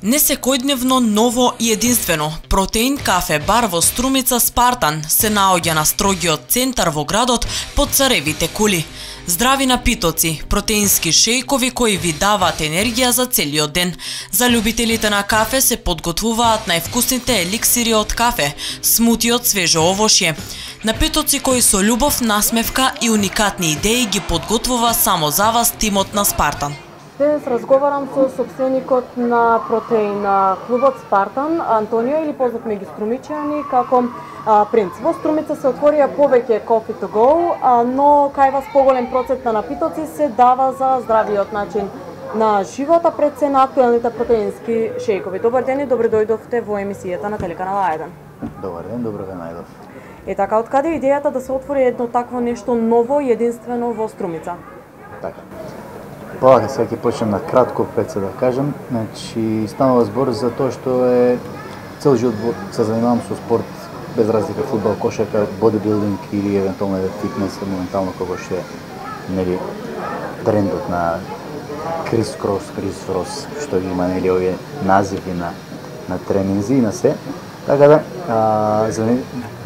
Несекојдневно ново и единствено протеин кафе бар во Струмица Спартан се наоѓа на строгиот центар во градот под царевите кули. Здрави напитоци, протеински шејкови кои ви даваат енергија за целиот ден. За љубителите на кафе се подготвуваат највкусните еликсири од кафе, смути од свежо овошје. Напитоци кои со љубов, насмевка и уникатни идеи ги подготвува само за вас тимот на Спартан. Денес разговарам со собственикот на протеин клубот Спартан, Антонио, или познат меѓу струмичани како Принц. Во Струмица се отворија повеќе Coffee to Go, но кај вас поголем процент на напитоци се дава за здравиот начин на живота пред се на актуелните протеински шејкови. Добар ден и добре дојдовте во емисијата на телеканал А1. Добар ден, добро ве најдов. Така, од каде идејата да се отвори едно такво нешто ново и единствено во Струмица? Така. Полага сега ќе почнем на кратко пред се да кажем. Значи, станува збор за тоа што цел живот се занимавам со спорт, без разлика фудбал, кошарка, бодибилдинг или евентуално фитнес, моментално кога што нели трендот на Крис Крос, што ги има нели овие називи на тренинзи и на се. Така да,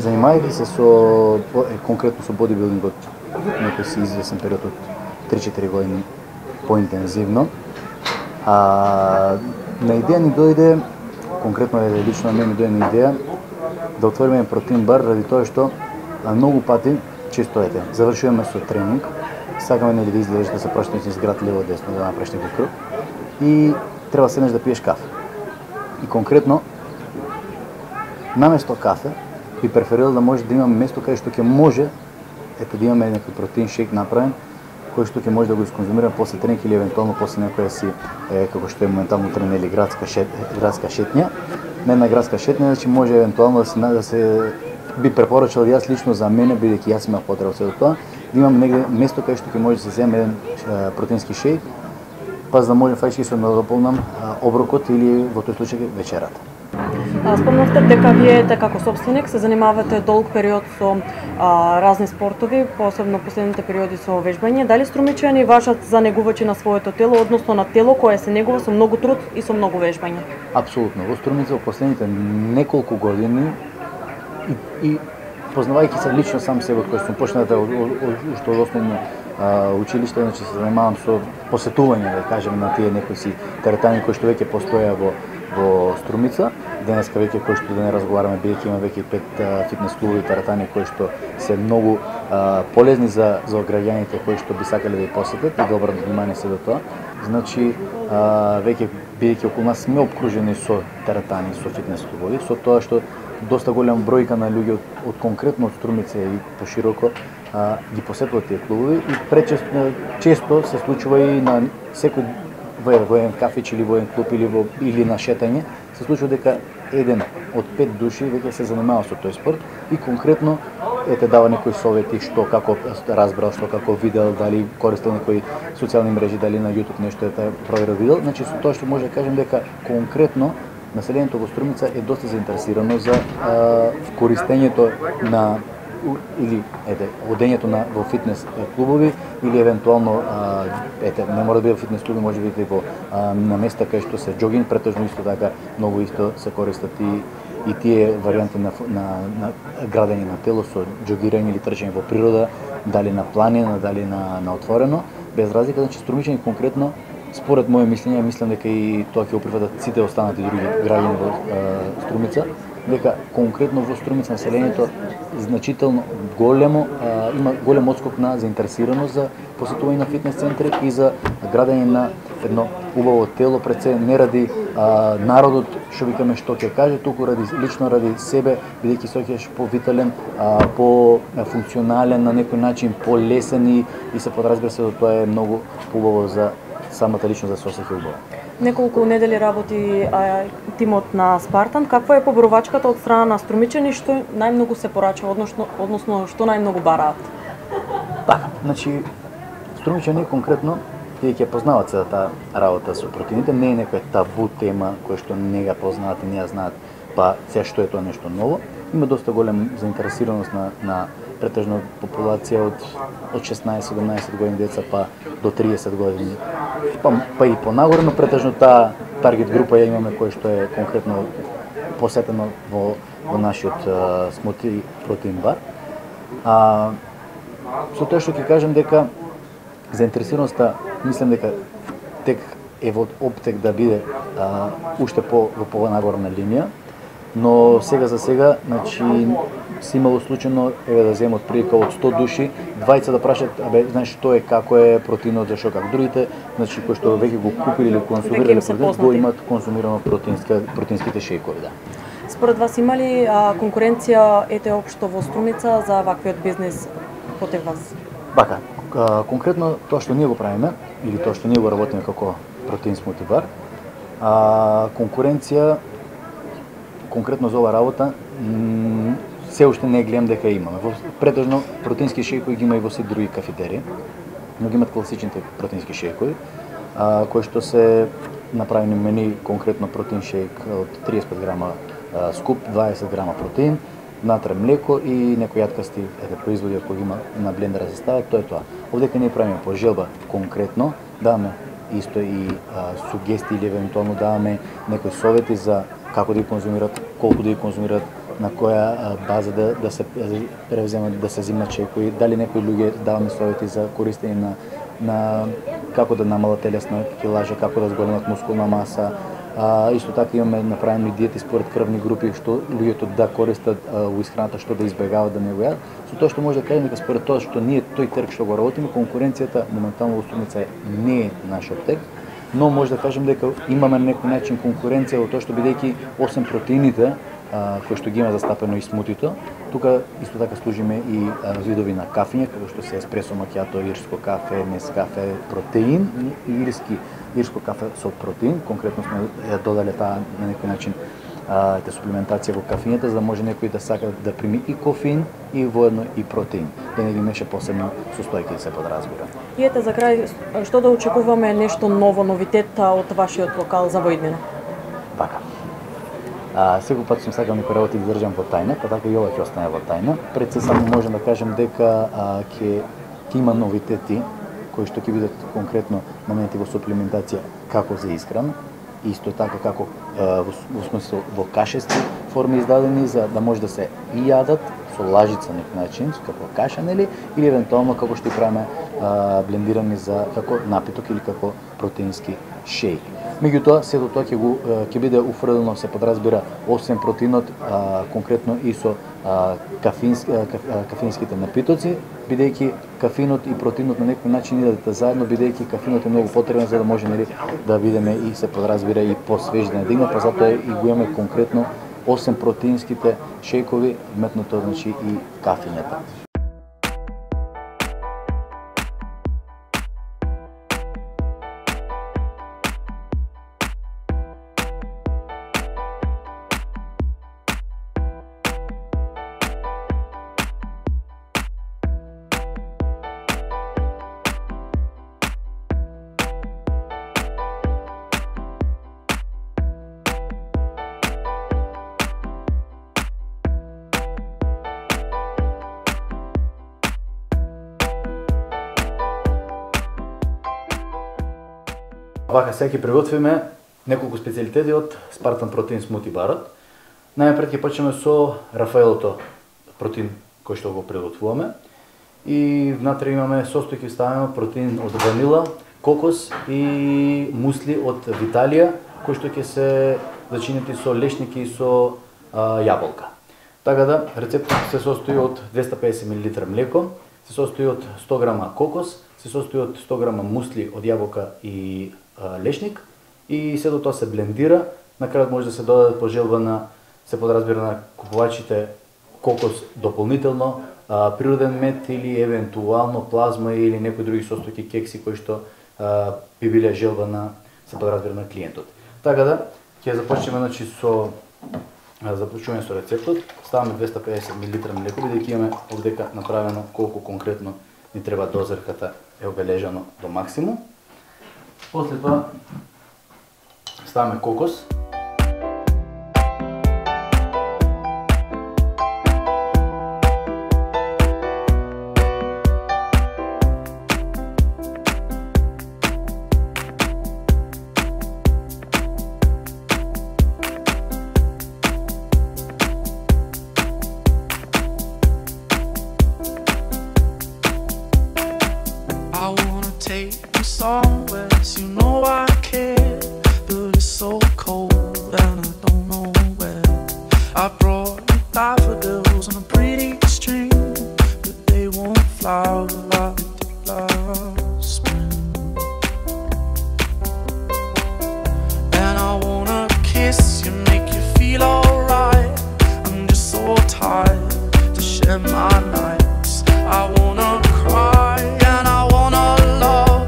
занимавајќи се со конкретно со бодибилдингот, некој си извесен период од 3-4 години поинтензивно. На идеја ни дојде, конкретно лично на мене дојде на идеја да отвориме протеин бар ради тоа што многу пати често завршуваме со тренинг, сакаме нели да излезеш да се прошетиш низ град лево десно да направиш некој круг и треба седнеш да пиеш кафе. И конкретно наместо кафе би преферирал да може да имаме место каде што ќе може да имаме некој протеин шейк направен кој што ќе може да го исконзумираме после тренинг или евентуално после некоја си како што е моментално тренинг или градска шетња. Не на градска шетња, значи може евентуално да се би препорачал јас лично за мене, бидејќи јас имам потреба за тоа, да имам негде место каде што ќе може да се земе еден протеински шејк, па за да може фактички да надополнам оброкот или во тој случај вечерата. Спомнавте дека вие како собственик се занимавате долг период со разни спортови, посебно последните периоди со вежбање. Дали струмичани важат за негувачи на своето тело, односно на тело кое се негува со многу труд и со многу вежбање? Апсолутно. Во Струмица во последните неколку години и познавајќи се лично сам себе, од кој сум почнал уште од основно училиште, значи се занимавам со посетување, да кажем, на тие некои си теретани кои што веќе постоја во Струмица. Денеска веќе кои што да не разговараме, бидејќи има веќе 5 фитнес клубови теретани кои што се многу полезни за граѓаните кои што би сакале да ја посетат и да обратат внимание се до тоа. Значи веќе бидејќи околу нас сме обкружени со теретани, со фитнес клубови, со тоа што доста голема бројка на луѓе од конкретно од Струмица и пошироко ги посетуваат тие клубови и често се случува и на секој во еден кафич или во еден клуб или на шетање, се случува дека еден од 5 души веќе се занимава со тој спорт и конкретно дава некои совети што како разбрал, што како видел, дали користел некои социјални мрежи, дали на YouTube нешто проверил видел. Значи со тоа што може да кажем дека конкретно населението во Струмица е доста заинтересирано за користењето на или одењето во фитнес клубови или евентуално не мора да биде во фитнес клуби, може да биде на места кај што се џогинг, претежно исто така многу исто се користат и тие варијанти на градење на тело со џогирање или трчање во природа, дали на планина, дали на отворено, без разлика. Значи струмичани конкретно, според моје мислење, мислам дека и тоа ќе го прифатат сите останати други граѓани во Струмица, дека конкретно во Струмица населението значително има голем отскок на заинтересираност за посетување на фитнес центри и за градење на едно убаво тело пред се, не ради народот што викаме што ќе каже, туку лично ради себе, бидејќи се оќаш повитален, по-функционален на некој начин, по-лесен и се подразбира се, тоа е многу убаво за самата личност да се осеќа убаво. Неколку недели работи тимот на Спартан. Каква е поборувачката од страна на струмичани, што најмногу се порачува, односно што најмногу бараат? Така, значи струмичани конкретно тие ќе познаваат се таа работа со протеините, не е некоја табу тема која што не ја познаат и не ја знаат, па се што е тоа нешто ново. Има доста голем заинтересираност на претежно популација од 16-17 години деца па до 30 години. Па и понагоре, но претежно таа таргет група ја имаме кој што е конкретно посетено во нашиот смути протеин бар. Со тоа што ќе кажем дека заинтересираноста, мислам дека тек е во оптек да биде уште во понагорна линија, но сега за сега, значи, се имало случајно да земат прилика од 100 души, 20 да прашат, знаеш што е, како е протеинот, зашо како другите, значи кои што веќе го купили или консумирале протеин, го имат консумирано протеинските шејкови, да. Според вас има ли конкуренција ете општо во Струмица за ваквиот бизнис против вас? Бака, конкретно тоа што ние го правиме или тоа што ние го работиме како протеин смути бар, конкуренција конкретно за оваа работа се уште не гледам дека имаме. Претежно протеински шејкови ги има и во се други кафетерии, но ги имат класичните протеински шејкови, кои што се направени мени конкретно протеин шејк од 35 грама скуп, 20 грама протеин, внатре млеко и некои јаткасти производи кои ги има на блендера се стават, тоа е тоа. Овдека ние правиме по желба конкретно, даваме исто и сугестии или евентуално даваме некои совети за како да ги конзумират, колку да ги конзумират, на која база да се превземат, да се земат шејкови, дали некои луѓе даваме совети за користење на како да намалат телесна килажа, како да зголемат мускулна маса. Исто така имаме направени диети според крвни групи, што луѓето да користат во исхраната, што да избегават да не го јадат. Со тоа што може да кажеме дека според тоа што ние тој трг што го работиме, конкуренцијата моментално во Струмица не е нашиот трг, но може да кажем дека имаме на некој начин конкуренција во тоа што бидејќи освен протеините кои што ги има застапено и смутито, тука исто така служиме и видови на кафење, како што се еспресо макиато, ирско кафе, нескафе, протеин и ирско кафе со протеин. Конкретно сме ја додале таа на некој начин суплементација во кафењата, за да може некој да сака да прими и кофеин и воедно и протеин, да не ги меша посебно состојки да се подразбира. И ете за крај, што да очекуваме нешто ново, новитет од вашиот локал за во иднина? Така. Секој пат сум сакал некои работи да држам во тајна, па така и ова ќе остане во тајна. Пред се само можем да кажем дека ќе има новитети кои што ќе бидат конкретно моменти во суплементација како за исхрана, исто така како во смисла во кашести форми издадени за да може да се и јадат со лажица на некој начин, како каша, нели, или евентуално како што и правиме блендирани за како напиток или како протеински шејк. Меѓутоа, сето тоа ќе биде уфрлено, се подразбира, освен протеинот, конкретно и со кафеинските напитоци, бидејќи кафеинот и протеинот на некој начин идат заедно, бидејќи кафеинот е многу потребен за да може, нели, да бидеме и се подразбира и посвежи да дигне, па затоа и го имаме конкретно освен протеинските шејкови, вметното значи и кафењата. Вака сега ќе приготвиме неколку специјалитети од Spartan Protein Smoothie барот. Најнапред ќе почнеме со Рафаелото протеин кој што го приготвуваме. И внатре имаме состојки, ставаме протеин од ванила, кокос и мусли од Виталија, кои што ќе се зачинети со лешники и со јаболка. Така да, рецептот се состои од 250 мл млеко, се состои од 100 грама кокос, се состои од 100 грама мусли од јаболка и лешник и сето тоа се блендира. На крајот може да се додаде по желба на, се подразбира на купувачите, кокос дополнително, природен мед или евентуално плазма или некои други состојки, кекси кои што би биле желба на, се подразбира на клиентот. Така да, ќе започнеме значи со започнуваме со рецептот. Ставаме 250 мл млеко, бидејќи имаме овдека направено колку конкретно ни треба дозерката е обележано до максимум. После тоа ставаме кокос. somewhere, so you know I care. But it's so cold and I don't know where. I brought you daffodils on a pretty string, but they won't flower like they did last spring. And I wanna kiss you, make you feel alright. I'm just so tired to share my nights. I wanna cry and I wanna love,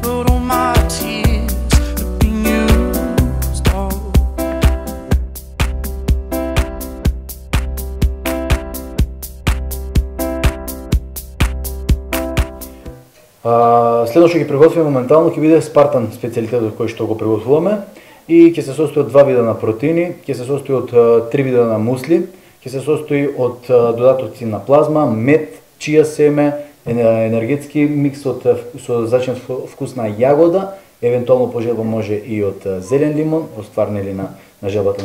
but all my tears have been used up. Следно што ќе приготвиме моментално ќе биде Спартан специјалитетот кој што го приготвуваме и ќе се состои од 2 вида на протеини, ќе се состои од 3 вида на мусли, ќе се состои од додатоци на плазма, мед, чија семе, енергетски микс со зачинет вкус на јагода, евентуално по желба може и од зелен лимон, во ствар нели на желбата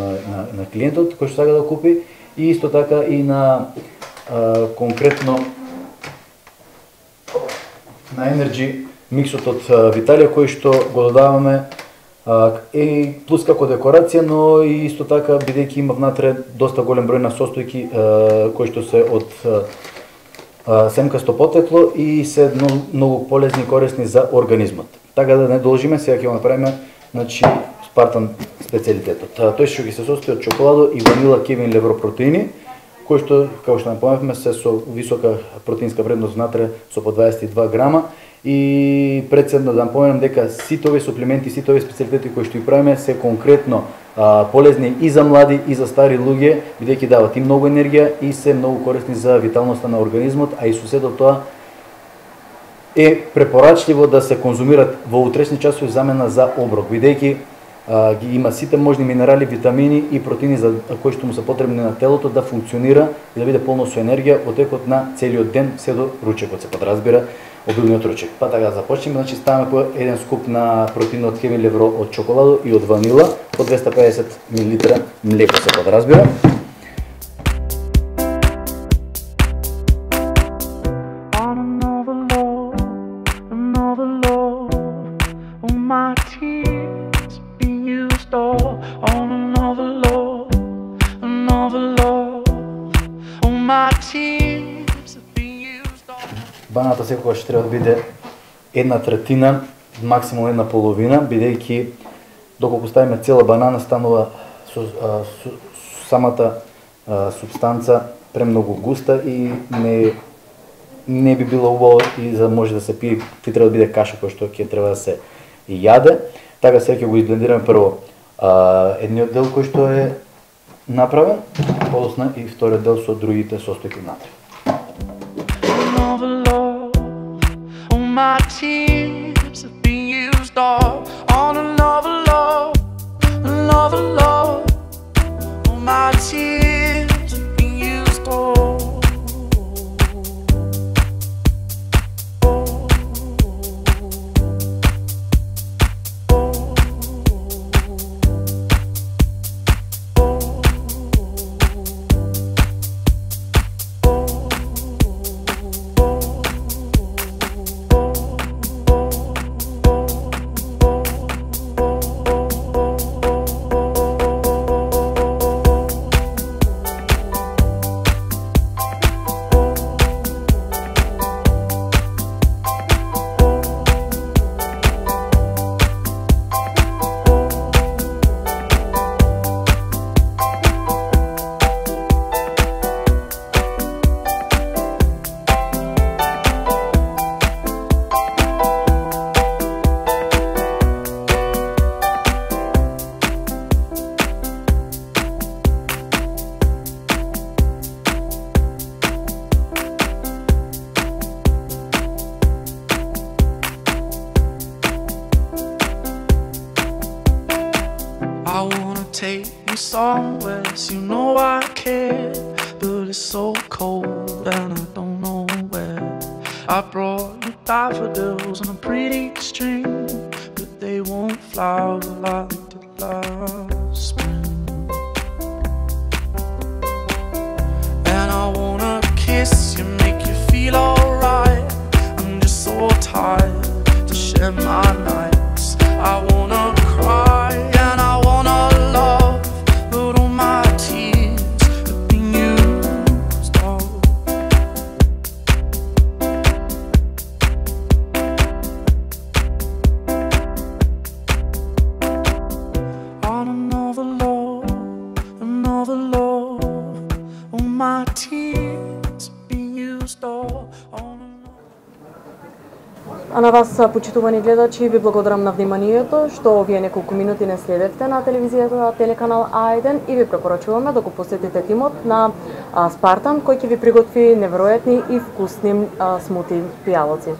на клиентот кој што сака да купи, и исто така и на конкретно на Energy миксот од Виталија кој што го додаваме и плюс како декорација, но и исто така бидејќи има внатре доста голем број на состојки кои што се од семкасто потекло и се многу полезни и корисни за организмот. Така да не должиме, сега ќе го направиме, значи Спартан специјалитетот. Тој што ќе се состои од чоколадо и ванила кевин левро протеини, кои што, како што напоменавме, се со висока протеинска вредност внатре со по 22 грама. И председно да напоменам дека сите овие суплементи, сите овие специјалитети кои што ги правиме се конкретно полезни и за млади и за стари луѓе, бидејќи дават и многу енергија и се многу корисни за виталноста на организмот, а и со сето тоа е препорачливо да се конзумират во утрешни часови замена за оброк, бидејќи ги има сите можни минерали, витамини и протеини за кои што му се потребни на телото да функционира и да биде полно со енергија од текот на целиот ден се до ручекот, се подразбира обилниот ручек. Па така започнеме, значи ставаме по еден скуп на протеин од кевин левро од чоколадо и од ванила, по 250 мл млеко, се подразбира. Баната секогаш треба да биде 1/3, максимум 1/2, бидејќи доколку ставиме цела банана станува самата субстанца премногу густа и не би било убаво и за може да се пие, ти треба да биде каша кој што ќе треба да се јаде. Така сега ќе го изблендираме прво едниот дел кој што е направен, подосна и вториот дел со другите состојки внатре. My tears have been used all on another love, another love. All my tears have been used all. I wanna take you somewhere, so you know I care. But it's so cold and I don't know where. I brought you daffodils on a pretty string, but they won't flower like they did last spring. And I wanna kiss you, make you feel alright. I'm just so tired to share my А на вас, почитувани гледачи, ви благодарам на вниманието што овие неколку минути не следевте на телевизијата телеканал А1 и ви препорачуваме да го посетите тимот на Спартан, кој ќе ви приготви неверојатни и вкусни смути пијалоци.